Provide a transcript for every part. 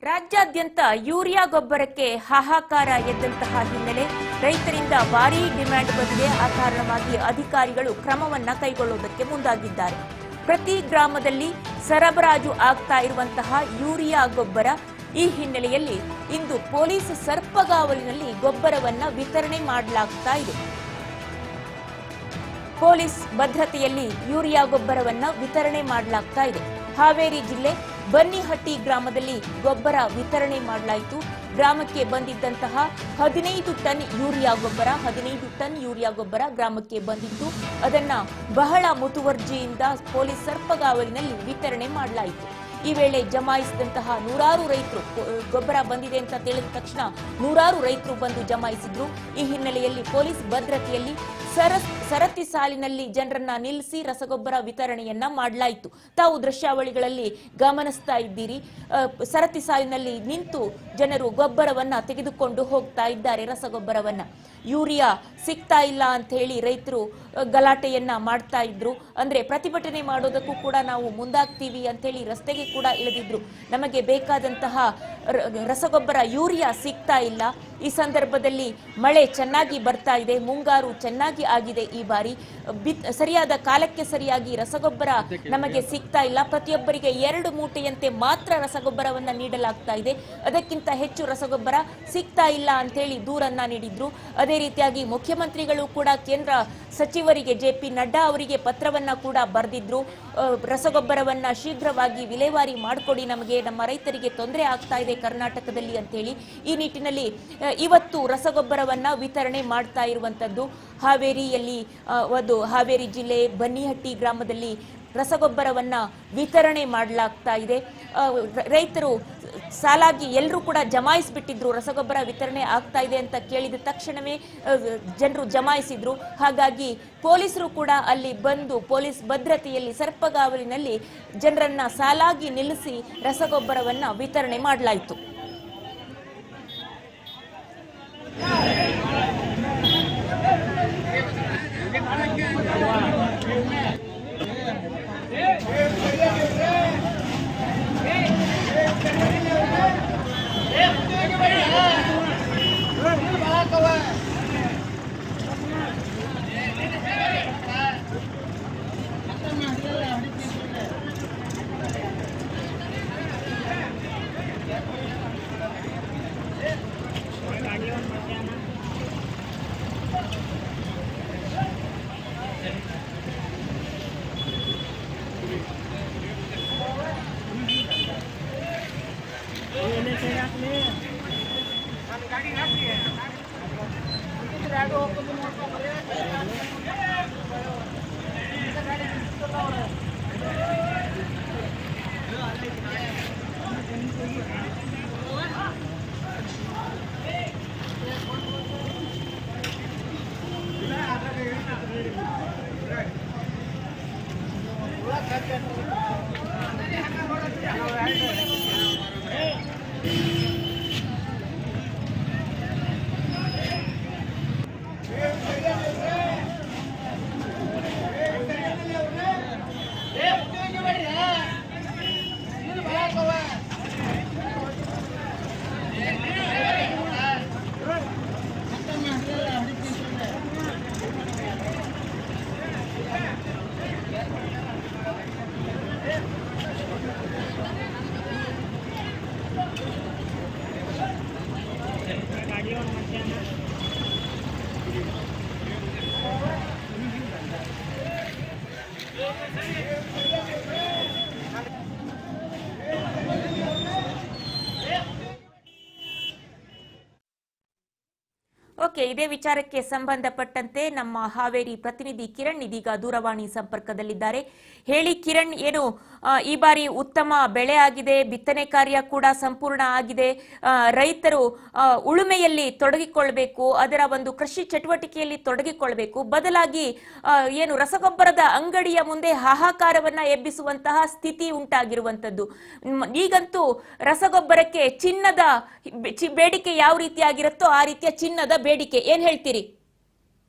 ರಾಜ್ಯಾದ್ಯಂತ ಯೂರಿಯಾ ಗೊಬ್ಬರಕ್ಕೆ ಹಾಹಾಕಾರ ಎದ್ದಂತಹ ಹಿನ್ನೆಲೆ ರೈತರಿಂದ ಭಾರೀ ಡಿಮ್ಯಾಂಡ್ ಬಂದಿದೆ. ಆ ಕಾರಣವಾಗಿ ಅಧಿಕಾರಿಗಳು ಕ್ರಮವನ್ನ ಕೈಗೊಳ್ಳುವುದಕ್ಕೆ ಮುಂದಾಗಿದ್ದಾರೆ. ಪ್ರತಿ ಗ್ರಾಮದಲ್ಲಿ ಸರಬರಾಜು ಆಗ್ತಾ ಇರುವಂತಹ ಯೂರಿಯಾ ಗೊಬ್ಬರ ಈ ಹಿನ್ನೆಲೆಯಲ್ಲಿ ಇಂದು ಪೊಲೀಸ್ ಸರ್ಪಗಾವಲಿನಲ್ಲಿ ಗೊಬ್ಬರವನ್ನ ವಿತರಣೆ ಮಾಡಲಾಗ್ತಾ ಇದೆ. ಪೊಲೀಸ್ ಭದ್ರತೆಯಲ್ಲಿ ಯೂರಿಯಾ ಗೊಬ್ಬರವನ್ನ ವಿತರಣೆ ಮಾಡಲಾಗ್ತಾ ಇದೆ. ಹಾವೇರಿ ಜಿಲ್ಲೆ ಬನ್ನಿಹಟ್ಟಿ ಗ್ರಾಮದಲ್ಲಿ ಗೊಬ್ಬರ ವಿತರಣೆ ಮಾಡಲಾಯಿತು. ಗ್ರಾಮಕ್ಕೆ ಬಂದಿದ್ದಂತಹ 15 ಟನ್ ಯೂರಿಯಾ ಗೊಬ್ಬರ ಗ್ರಾಮಕ್ಕೆ ಬಂದಿತ್ತು. ಅದನ್ನ ಬಹಳ ಮುತುವರ್ಜಿಯಿಂದ ಪೊಲೀಸ್ ಸರ್ಪಗಾವಲಿನಲ್ಲಿ ವಿತರಣೆ ಮಾಡಲಾಯಿತು. ಈ ವೇಳೆ ಜಮಾಯಿಸಿದಂತಹ ನೂರಾರು ರೈತರು, ಗೊಬ್ಬರ ಬಂದಿದೆ ಅಂತ ತಿಳಿದ ತಕ್ಷಣ ನೂರಾರು ರೈತರು ಬಂದು ಜಮಾಯಿಸಿದ್ರು. ಈ ಹಿನ್ನೆಲೆಯಲ್ಲಿ ಪೊಲೀಸ್ ಭದ್ರತೆಯಲ್ಲಿ ಸರತಿ ಸಾಲಿನಲ್ಲಿ ಜನರನ್ನ ನಿಲ್ಲಿಸಿ ರಸಗೊಬ್ಬರ ವಿತರಣೆಯನ್ನ ಮಾಡಲಾಯಿತು. ತಾವು ದೃಶ್ಯಾವಳಿಗಳಲ್ಲಿ ಗಮನಿಸ್ತಾ ಇದ್ದೀರಿ. ಸರತಿ ಸಾಲಿನಲ್ಲಿ ನಿಂತು ಜನರು ಗೊಬ್ಬರವನ್ನ ತೆಗೆದುಕೊಂಡು ಹೋಗ್ತಾ ಇದ್ದಾರೆ. ರಸಗೊಬ್ಬರವನ್ನ ಯೂರಿಯಾ ಸಿಗ್ತಾ ಇಲ್ಲ ಅಂತ ಹೇಳಿ ರೈತರು ಗಲಾಟೆಯನ್ನ ಮಾಡ್ತಾ ಇದ್ರು. ಅಂದ್ರೆ ಪ್ರತಿಭಟನೆ ಮಾಡೋದಕ್ಕೂ ಕೂಡ ನಾವು ಮುಂದಾಗ್ತೀವಿ ಅಂತ ಹೇಳಿ ರಸ್ತೆಗೆ ಕೂಡ ಇಳಿದಿದ್ರು. ನಮಗೆ ಬೇಕಾದಂತಹ ರಸಗೊಬ್ಬರ ಯೂರಿಯಾ ಸಿಗ್ತಾ ಇಲ್ಲ. ಈ ಸಂದರ್ಭದಲ್ಲಿ ಮಳೆ ಚೆನ್ನಾಗಿ ಬರ್ತಾ ಇದೆ, ಮುಂಗಾರು ಚೆನ್ನಾಗಿ ಆಗಿದೆ. ಈ ಬಾರಿ ಸರಿಯಾದ ಕಾಲಕ್ಕೆ ಸರಿಯಾಗಿ ರಸಗೊಬ್ಬರ ನಮಗೆ ಸಿಗ್ತಾ ಇಲ್ಲ. ಪ್ರತಿಯೊಬ್ಬರಿಗೆ 2 ಮೂಟೆಯಂತೆ ಮಾತ್ರ ರಸಗೊಬ್ಬರವನ್ನ ನೀಡಲಾಗ್ತಾ ಇದೆ. ಅದಕ್ಕಿಂತ ಹೆಚ್ಚು ರಸಗೊಬ್ಬರ ಸಿಗ್ತಾ ಇಲ್ಲ ಅಂತ ಹೇಳಿ ದೂರನ್ನ ನೀಡಿದ್ರು. ಅದೇ ರೀತಿಯಾಗಿ ಮುಖ್ಯಮಂತ್ರಿಗಳು ಕೂಡ ಕೇಂದ್ರ ಸಚಿವರಿಗೆ JP ನಡ್ಡಾ ಅವರಿಗೆ ಪತ್ರವನ್ನ ಕೂಡ ಬರೆದಿದ್ರು. ರಸಗೊಬ್ಬರವನ್ನ ಶೀಘ್ರವಾಗಿ ವಿಲೇವಾರಿ ಮಾಡಿಕೊಡಿ, ನಮಗೆ ನಮ್ಮ ರೈತರಿಗೆ ತೊಂದರೆ ಆಗ್ತಾ ಇದೆ ಕರ್ನಾಟಕದಲ್ಲಿ ಅಂತ ಹೇಳಿ. ಈ ನಿಟ್ಟಿನಲ್ಲಿ ಇವತ್ತು ರಸಗೊಬ್ಬರವನ್ನ ವಿತರಣೆ ಮಾಡ್ತಾ ಇರುವಂತದ್ದು ಹಾವೇರಿಯಲ್ಲಿ. ಹಾವೇರಿ ಜಿಲ್ಲೆ ಬನ್ನಿಹಟ್ಟಿ ಗ್ರಾಮದಲ್ಲಿ ರಸಗೊಬ್ಬರವನ್ನ ವಿತರಣೆ ಮಾಡಲಾಗ್ತಾ ಇದೆ. ರೈತರು ಸಾಲಾಗಿ ಎಲ್ಲರೂ ಕೂಡ ಜಮಾಯಿಸಿಬಿಟ್ಟಿದ್ರು. ರಸಗೊಬ್ಬರ ವಿತರಣೆ ಆಗ್ತಾ ಇದೆ ಅಂತ ಕೇಳಿದ ತಕ್ಷಣವೇ ಜನರು ಜಮಾಯಿಸಿದ್ರು. ಹಾಗಾಗಿ ಪೊಲೀಸರು ಕೂಡ ಅಲ್ಲಿ ಬಂದು ಪೊಲೀಸ್ ಭದ್ರತೆಯಲ್ಲಿ ಸರ್ಪಗಾವಲಿನಲ್ಲಿ ಜನರನ್ನ ಸಾಲಾಗಿ ನಿಲ್ಲಿಸಿ ರಸಗೊಬ್ಬರವನ್ನ ವಿತರಣೆ ಮಾಡಲಾಯಿತು. ಓಕೆ, ಇದೇ ವಿಚಾರಕ್ಕೆ ಸಂಬಂಧಪಟ್ಟಂತೆ ನಮ್ಮ ಹಾವೇರಿ ಪ್ರತಿನಿಧಿ ಕಿರಣ್ ಇದೀಗ ದೂರವಾಣಿ ಸಂಪರ್ಕದಲ್ಲಿದ್ದಾರೆ. ಹೇಳಿ ಕಿರಣ್, ಏನು ಈ ಬಾರಿ ಉತ್ತಮ ಬೆಳೆ ಆಗಿದೆ, ಬಿತ್ತನೆ ಕಾರ್ಯ ಕೂಡ ಸಂಪೂರ್ಣ ಆಗಿದೆ, ರೈತರು ಉಳುಮೆಯಲ್ಲಿ ತೊಡಗಿಕೊಳ್ಬೇಕು, ಅದರ ಒಂದು ಕೃಷಿ ಚಟುವಟಿಕೆಯಲ್ಲಿ ತೊಡಗಿಕೊಳ್ಬೇಕು, ಬದಲಾಗಿ ಏನು ರಸಗೊಬ್ಬರದ ಅಂಗಡಿಯ ಮುಂದೆ ಹಾಹಾಕಾರವನ್ನ ಎಬ್ಬಿಸುವಂತಹ ಸ್ಥಿತಿ ಉಂಟಾಗಿರುವಂತದ್ದು. ಈಗಂತೂ ರಸಗೊಬ್ಬರಕ್ಕೆ ಚಿನ್ನದ ಬೇಡಿಕೆ ಯಾವ ರೀತಿಯಾಗಿರುತ್ತೋ ಆ ರೀತಿಯ ಚಿನ್ನದ ಬೇಡಿಕೆ, ಏನ್ ಹೇಳ್ತೀರಿ?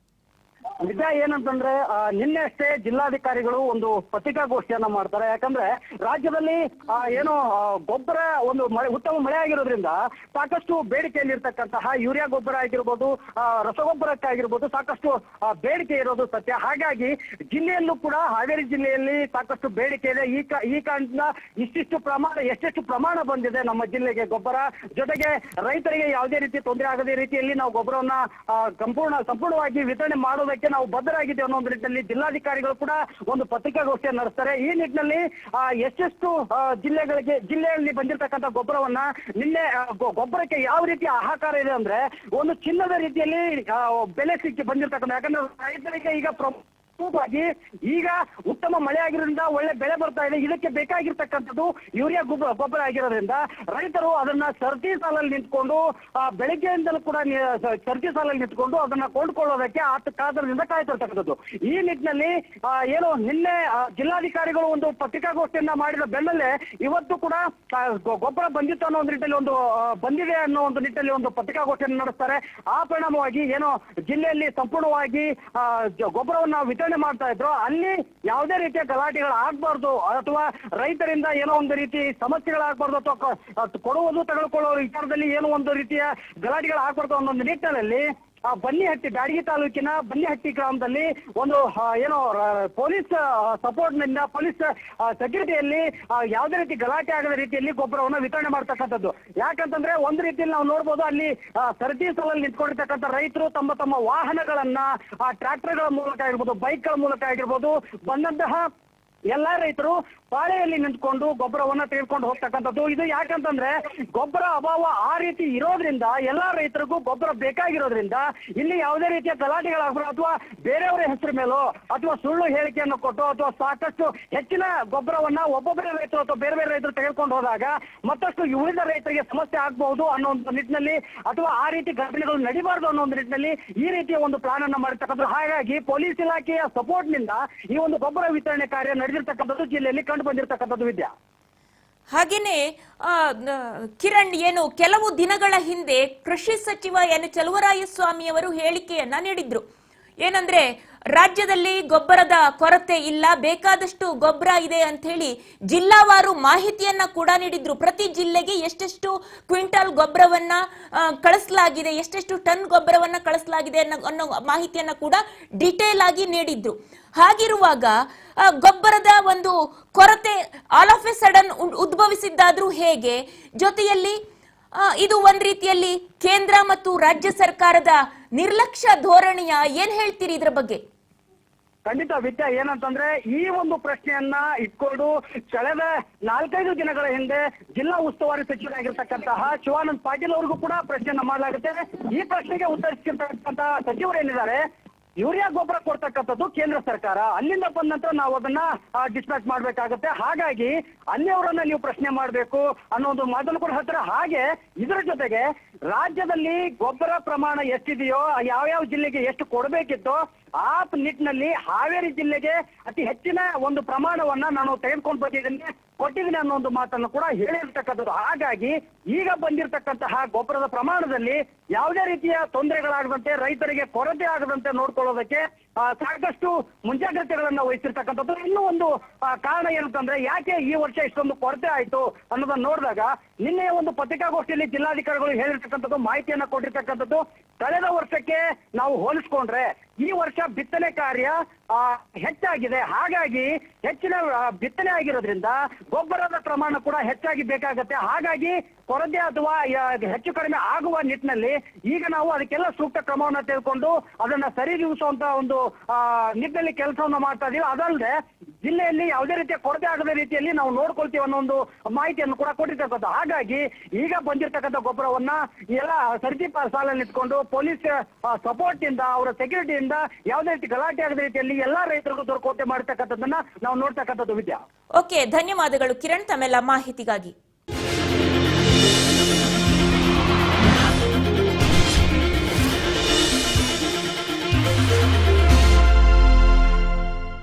ನಿಜ ಏನಂತಂದ್ರೆ ನಿನ್ನೆ ಅಷ್ಟೇ ಜಿಲ್ಲಾಧಿಕಾರಿಗಳು ಒಂದು ಪತ್ರಿಕಾಗೋಷ್ಠಿಯನ್ನ ಮಾಡ್ತಾರೆ. ಯಾಕಂದ್ರೆ ರಾಜ್ಯದಲ್ಲಿ ಏನು ಗೊಬ್ಬರ ಒಂದು ಉತ್ತಮ ಮಳೆ ಆಗಿರೋದ್ರಿಂದ ಸಾಕಷ್ಟು ಬೇಡಿಕೆಯಲ್ಲಿರ್ತಕ್ಕಂತಹ ಯೂರಿಯಾ ಗೊಬ್ಬರ ಆಗಿರ್ಬೋದು, ರಸಗೊಬ್ಬರಕ್ಕಾಗಿರ್ಬೋದು ಸಾಕಷ್ಟು ಬೇಡಿಕೆ ಇರೋದು ಸತ್ಯ. ಹಾಗಾಗಿ ಜಿಲ್ಲೆಯಲ್ಲೂ ಕೂಡ ಹಾವೇರಿ ಜಿಲ್ಲೆಯಲ್ಲಿ ಸಾಕಷ್ಟು ಬೇಡಿಕೆ ಇದೆ. ಈ ಕಾರಣದಿಂದ ಎಷ್ಟೆಷ್ಟು ಪ್ರಮಾಣ ಬಂದಿದೆ ನಮ್ಮ ಜಿಲ್ಲೆಗೆ ಗೊಬ್ಬರ, ಜೊತೆಗೆ ರೈತರಿಗೆ ಯಾವುದೇ ರೀತಿ ತೊಂದರೆ ಆಗದೇ ರೀತಿಯಲ್ಲಿ ನಾವು ಗೊಬ್ಬರವನ್ನ ಸಂಪೂರ್ಣವಾಗಿ ವಿತರಣೆ ಮಾಡೋದಕ್ಕೆ ನಾವು ಬದ್ಧರಾಗಿದ್ದೇವೆ ಅನ್ನೋ ಒಂದು ನಿಟ್ಟಿನಲ್ಲಿ ಜಿಲ್ಲಾಧಿಕಾರಿಗಳು ಕೂಡ ಒಂದು ಪತ್ರಿಕಾಗೋಷ್ಠಿಯನ್ನು ನಡೆಸ್ತಾರೆ. ಈ ನಿಟ್ಟಿನಲ್ಲಿ ಎಷ್ಟೆಷ್ಟು ಜಿಲ್ಲೆಯಲ್ಲಿ ಬಂದಿರತಕ್ಕಂಥ ಗೊಬ್ಬರವನ್ನ ನಿನ್ನೆ ಗೊಬ್ಬರಕ್ಕೆ ಯಾವ ರೀತಿಯ ಹಾಹಾಕಾರ ಇದೆ ಅಂದ್ರೆ ಒಂದು ಚಿನ್ನದ ರೀತಿಯಲ್ಲಿ ಬೆಲೆ ಸಿಕ್ಕಿ ಬಂದಿರತಕ್ಕಂಥ. ಯಾಕಂದ್ರೆ ರೈತರಿಗೆ ಈಗ ಉತ್ತಮ ಮಳೆ ಆಗಿರೋದ್ರಿಂದ ಒಳ್ಳೆ ಬೆಳೆ ಬರ್ತಾ ಇದೆ. ಇದಕ್ಕೆ ಬೇಕಾಗಿರ್ತಕ್ಕಂಥದ್ದು ಯೂರಿಯಾ ಗೊಬ್ಬರ ಆಗಿರೋದ್ರಿಂದ ರೈತರು ಅದನ್ನ ಸರತಿ ಸಾಲಲ್ಲಿ ನಿಂತ್ಕೊಂಡು ಬೆಳಗ್ಗೆಯಿಂದಲೂ ಕೂಡ ಸರತಿ ಸಾಲಲ್ಲಿ ನಿಂತ್ಕೊಂಡು ಅದನ್ನ ಕೊಂಡ್ಕೊಳ್ಳೋದಕ್ಕೆ ಕಾತರದಿಂದ ಕಾಯ್ತಿರ್ತಕ್ಕಂಥದ್ದು. ಈ ನಿಟ್ಟಿನಲ್ಲಿ ಏನು ನಿನ್ನೆ ಜಿಲ್ಲಾಧಿಕಾರಿಗಳು ಒಂದು ಪತ್ರಿಕಾಗೋಷ್ಠಿಯನ್ನ ಮಾಡಿದ ಬೆನ್ನಲ್ಲೇ ಇವತ್ತು ಕೂಡ ಗೊಬ್ಬರ ಬಂದಿತ್ತು ಅನ್ನೋ ಒಂದು ನಿಟ್ಟಿನಲ್ಲಿ ಬಂದಿದೆ ಅನ್ನೋ ಒಂದು ನಿಟ್ಟಿನಲ್ಲಿ ಒಂದು ಪತ್ರಿಕಾಗೋಷ್ಠಿಯನ್ನು ನಡೆಸ್ತಾರೆ. ಆ ಪರಿಣಾಮವಾಗಿ ಏನು ಜಿಲ್ಲೆಯಲ್ಲಿ ಸಂಪೂರ್ಣವಾಗಿ ಗೊಬ್ಬರವನ್ನ ವಿತರಣೆ ಮಾಡ್ತಾ ಇದ್ರು. ಅಲ್ಲಿ ಯಾವುದೇ ರೀತಿಯ ಗಲಾಟೆಗಳು ಆಗ್ಬಾರ್ದು ಅಥವಾ ರೈತರಿಂದ ಏನೋ ಒಂದು ರೀತಿ ಸಮಸ್ಯೆಗಳಾಗಬಾರ್ದು ಅಥವಾ ಕೊಡುವುದು ತೆಗೆದುಕೊಳ್ಳುವ ವಿಚಾರದಲ್ಲಿ ಏನೋ ಒಂದು ರೀತಿಯ ಗಲಾಟೆಗಳು ಆಗ್ಬಾರ್ದು ಅನ್ನೋ ಒಂದು ನಿಟ್ಟಿನಲ್ಲಿ ಬನ್ನಿಹಟ್ಟಿ, ಬ್ಯಾಡಗಿ ತಾಲೂಕಿನ ಬನ್ನಿಹಟ್ಟಿ ಗ್ರಾಮದಲ್ಲಿ ಒಂದು ಏನೋ ಪೊಲೀಸ್ ಸಪೋರ್ಟ್ನಿಂದ ಪೊಲೀಸ್ ಸೆಕ್ಯೂರಿಟಿಯಲ್ಲಿ ಯಾವುದೇ ರೀತಿ ಗಲಾಟೆ ಆಗದ ರೀತಿಯಲ್ಲಿ ಗೊಬ್ಬರವನ್ನು ವಿತರಣೆ ಮಾಡ್ತಕ್ಕಂಥದ್ದು. ಯಾಕಂತಂದ್ರೆ ಒಂದು ರೀತಿಯಲ್ಲಿ ನಾವು ನೋಡ್ಬೋದು, ಅಲ್ಲಿ ಸರತಿ ಸಾಲಲ್ಲಿ ನಿಂತ್ಕೊಂಡಿರ್ತಕ್ಕಂಥ ರೈತರು ತಮ್ಮ ವಾಹನಗಳನ್ನ ಟ್ರ್ಯಾಕ್ಟರ್ಗಳ ಮೂಲಕ ಆಗಿರ್ಬೋದು, ಬೈಕ್ಗಳ ಮೂಲಕ ಆಗಿರ್ಬೋದು ಬಂದಂತಹ ಎಲ್ಲಾ ರೈತರು ಪಾಳೆಯಲ್ಲಿ ನಿಂತ್ಕೊಂಡು ಗೊಬ್ಬರವನ್ನ ತೆಗೆದುಕೊಂಡು ಹೋಗ್ತಕ್ಕಂಥದ್ದು. ಇದು ಯಾಕಂತಂದ್ರೆ ಗೊಬ್ಬರ ಅಭಾವ ಆ ರೀತಿ ಇರೋದ್ರಿಂದ ಎಲ್ಲಾ ರೈತರಿಗೂ ಗೊಬ್ಬರ ಬೇಕಾಗಿರೋದ್ರಿಂದ ಇಲ್ಲಿ ಯಾವುದೇ ರೀತಿಯ ಗಲಾಟೆಗಳಾಗಬಾರ್ದು ಅಥವಾ ಬೇರೆಯವರ ಹೆಸರು ಮೇಲೋ ಅಥವಾ ಸುಳ್ಳು ಹೇಳಿಕೆಯನ್ನು ಕೊಟ್ಟು ಅಥವಾ ಸಾಕಷ್ಟು ಹೆಚ್ಚಿನ ಗೊಬ್ಬರವನ್ನ ಒಬ್ಬೊಬ್ಬರೇ ರೈತರು ಅಥವಾ ಬೇರೆ ಬೇರೆ ರೈತರು ತೆಗೆದುಕೊಂಡು ಹೋದಾಗ ಮತ್ತಷ್ಟು ಉಳಿದ ರೈತರಿಗೆ ಸಮಸ್ಯೆ ಆಗಬಹುದು ಅನ್ನೋ ಒಂದು ನಿಟ್ಟಿನಲ್ಲಿ ಅಥವಾ ಆ ರೀತಿ ಘಟನೆಗಳು ನಡಿಬಾರ್ದು ಅನ್ನೋ ಒಂದು ನಿಟ್ಟಿನಲ್ಲಿ ಈ ರೀತಿಯ ಒಂದು ಪ್ಲಾನ್ ಅನ್ನ ಮಾಡಿರ್ತಕ್ಕಂಥದ್ದು. ಹಾಗಾಗಿ ಪೊಲೀಸ್ ಇಲಾಖೆಯ ಸಪೋರ್ಟ್ ನಿಂದ ಈ ಒಂದು ಗೊಬ್ಬರ ವಿತರಣೆ ಕಾರ್ಯ ನಡೆದಿರ್ತಕ್ಕಂಥದ್ದು ಜಿಲ್ಲೆಯಲ್ಲಿ ಕಂಡು ಬಂದಿರತಕ್ಕಂಥದ್ದು. ವಿದ್ಯಾ, ಹಾಗೇನೆ ಕಿರಣ್, ಏನು ಕೆಲವು ದಿನಗಳ ಹಿಂದೆ ಕೃಷಿ ಸಚಿವ ಚಲುವರಾಯಸ್ವಾಮಿ ಅವರು ಹೇಳಿಕೆಯನ್ನ ನೀಡಿದ್ರು. ಏನಂದ್ರೆ ರಾಜ್ಯದಲ್ಲಿ ಗೊಬ್ಬರದ ಕೊರತೆ ಇಲ್ಲ, ಬೇಕಾದಷ್ಟು ಗೊಬ್ಬರ ಇದೆ ಅಂತ ಹೇಳಿ ಜಿಲ್ಲಾವಾರು ಮಾಹಿತಿಯನ್ನ ಕೂಡ ನೀಡಿದ್ರು. ಪ್ರತಿ ಜಿಲ್ಲೆಗೆ ಎಷ್ಟೆಷ್ಟು ಕ್ವಿಂಟಲ್ ಗೊಬ್ಬರವನ್ನ ಕಳಿಸಲಾಗಿದೆ, ಎಷ್ಟೆಷ್ಟು ಟನ್ ಗೊಬ್ಬರವನ್ನ ಕಳಿಸಲಾಗಿದೆ ಅನ್ನೋ ಮಾಹಿತಿಯನ್ನ ಕೂಡ ಡೀಟೇಲ್ ಆಗಿ ನೀಡಿದ್ರು. ಹಾಗಿರುವಾಗ ಗೊಬ್ಬರದ ಒಂದು ಕೊರತೆ ಆಲ್ ಆಫ್ ಎ ಸಡನ್ ಉದ್ಭವಿಸಿದ್ದಾದ್ರೂ ಹೇಗೆ? ಜೊತೆಯಲ್ಲಿ ಇದು ಒಂದ್ ರೀತಿಯಲ್ಲಿ ಕೇಂದ್ರ ಮತ್ತು ರಾಜ್ಯ ಸರ್ಕಾರದ ನಿರ್ಲಕ್ಷ್ಯ ಧೋರಣೆಯ, ಏನ್ ಹೇಳ್ತೀರಿ ಇದ್ರ ಬಗ್ಗೆ? ಖಂಡಿತ ವಿದ್ಯಾ, ಏನಂತಂದ್ರೆ ಈ ಒಂದು ಪ್ರಶ್ನೆಯನ್ನ ಇಟ್ಕೊಂಡು ಕಳೆದ 4-5 ದಿನಗಳ ಹಿಂದೆ ಜಿಲ್ಲಾ ಉಸ್ತುವಾರಿ ಸಚಿವರಾಗಿರ್ತಕ್ಕಂತಹ ಶಿವಾನಂದ ಪಾಟೀಲ್ ಅವ್ರಿಗೂ ಕೂಡ ಪ್ರಶ್ನೆಯನ್ನ ಮಾಡಲಾಗುತ್ತೆ. ಈ ಪ್ರಶ್ನೆಗೆ ಉತ್ತರಿಸಿರ್ತಕ್ಕಂತಹ ಸಚಿವರು ಏನಿದ್ದಾರೆ, ಯೂರಿಯಾ ಗೊಬ್ಬರ ಕೊಡ್ತಕ್ಕಂಥದ್ದು ಕೇಂದ್ರ ಸರ್ಕಾರ, ಅಲ್ಲಿಂದ ಬಂದ ನಂತರ ನಾವು ಅದನ್ನ ಡಿಸ್ಪ್ಯಾಚ್ ಮಾಡ್ಬೇಕಾಗತ್ತೆ. ಹಾಗಾಗಿ ಅಲ್ಲಿ ಅವರನ್ನ ನೀವು ಪ್ರಶ್ನೆ ಮಾಡಬೇಕು ಅನ್ನೋ ಒಂದು ಮಾತನ್ನು ಕೂಡ ಹೇಳ್ತಾರೆ. ಹಾಗೆ ಇದರ ಜೊತೆಗೆ ರಾಜ್ಯದಲ್ಲಿ ಗೊಬ್ಬರ ಪ್ರಮಾಣ ಎಷ್ಟಿದೆಯೋ, ಯಾವ್ಯಾವ ಜಿಲ್ಲೆಗೆ ಎಷ್ಟು ಕೊಡಬೇಕಿತ್ತೋ ಆ ನಿಟ್ಟಿನಲ್ಲಿ ಹಾವೇರಿ ಜಿಲ್ಲೆಗೆ ಅತಿ ಹೆಚ್ಚಿನ ಒಂದು ಪ್ರಮಾಣವನ್ನ ನಾನು ತೆಗೆದುಕೊಂಡು ಕೊಟ್ಟಿದ್ದೀನಿ ಅನ್ನೋ ಒಂದು ಮಾತನ್ನು ಕೂಡ ಹೇಳಿರ್ತಕ್ಕಂಥದ್ದು. ಹಾಗಾಗಿ ಈಗ ಬಂದಿರತಕ್ಕಂತಹ ಗೊಬ್ಬರದ ಪ್ರಮಾಣದಲ್ಲಿ ಯಾವುದೇ ರೀತಿಯ ತೊಂದರೆಗಳಾಗದಂತೆ, ರೈತರಿಗೆ ಕೊರತೆ ಆಗದಂತೆ ನೋಡ್ಕೊಳ್ಳೋದಕ್ಕೆ ಸಾಕಷ್ಟು ಮುಂಜಾಗ್ರತೆಗಳನ್ನ ವಹಿಸಿರ್ತಕ್ಕಂಥದ್ದು. ಇನ್ನೂ ಒಂದು ಕಾರಣ ಏನಂತಂದ್ರೆ, ಯಾಕೆ ಈ ವರ್ಷ ಇಷ್ಟೊಂದು ಕೊರತೆ ಆಯ್ತು ಅನ್ನೋದನ್ನ ನೋಡಿದಾಗ ನಿನ್ನೆ ಒಂದು ಪತ್ರಿಕಾಗೋಷ್ಠಿಯಲ್ಲಿ ಜಿಲ್ಲಾಧಿಕಾರಿಗಳು ಹೇಳಿರ್ತಕ್ಕಂಥದ್ದು, ಮಾಹಿತಿಯನ್ನ ಕೊಟ್ಟಿರ್ತಕ್ಕಂಥದ್ದು, ಕಳೆದ ವರ್ಷಕ್ಕೆ ನಾವು ಹೋಲಿಸ್ಕೊಂಡ್ರೆ ಈ ವರ್ಷ ಬಿತ್ತನೆ ಕಾರ್ಯ ಹೆಚ್ಚಾಗಿದೆ. ಹಾಗಾಗಿ ಹೆಚ್ಚಿನ ಬಿತ್ತನೆ ಆಗಿರೋದ್ರಿಂದ ಗೊಬ್ಬರದ ಪ್ರಮಾಣ ಕೂಡ ಹೆಚ್ಚಾಗಿ ಬೇಕಾಗತ್ತೆ. ಹಾಗಾಗಿ ಕೊರತೆ ಅಥವಾ ಹೆಚ್ಚು ಕಡಿಮೆ ಆಗುವ ನಿಟ್ಟಿನಲ್ಲಿ ಈಗ ನಾವು ಅದಕ್ಕೆಲ್ಲ ಸೂಕ್ತ ಕ್ರಮವನ್ನ ತೆಗೆದುಕೊಂಡು ಅದನ್ನ ಸರಿದೂಗಿಸುವಂತ ಒಂದು ನಿಟ್ಟಿನಲ್ಲಿ ಕೆಲಸವನ್ನ ಮಾಡ್ತಾ ಇದೀವಿ. ಅದಲ್ಲದೆ ಜಿಲ್ಲೆಯಲ್ಲಿ ಯಾವುದೇ ರೀತಿಯ ಕೊರತೆ ಆಗದ ರೀತಿಯಲ್ಲಿ ನಾವು ನೋಡ್ಕೊಳ್ತೀವಿ ಅನ್ನೋ ಒಂದು ಮಾಹಿತಿಯನ್ನು ಕೂಡ ಕೊಟ್ಟಿರ್ತಕ್ಕಂಥ. ಹಾಗಾಗಿ ಈಗ ಬಂದಿರತಕ್ಕಂಥ ಗೊಬ್ಬರವನ್ನ ಎಲ್ಲ ಸರತಿ ಸಾಲಲ್ಲಿ ಇಟ್ಕೊಂಡು ಪೊಲೀಸ್ ಸಪೋರ್ಟ್ ಇಂದ, ಅವರ ಸೆಕ್ಯೂರಿಟಿಯಿಂದ ಯಾವುದೇ ರೀತಿ ಗಲಾಟೆ ಆಗದ ರೀತಿಯಲ್ಲಿ ಎಲ್ಲಾ ರೈತರಿಗೂ ದೊರಕೋಟೆ ಮಾಡತಕ್ಕಂಥದ್ದನ್ನ ನಾವು ನೋಡ್ತಕ್ಕಂಥದ್ದು. ವಿದ್ಯಾ, ಓಕೆ, ಧನ್ಯವಾದಗಳು ಕಿರಣ್ ತಮ್ಮೆಲ್ಲ ಮಾಹಿತಿಗಾಗಿ.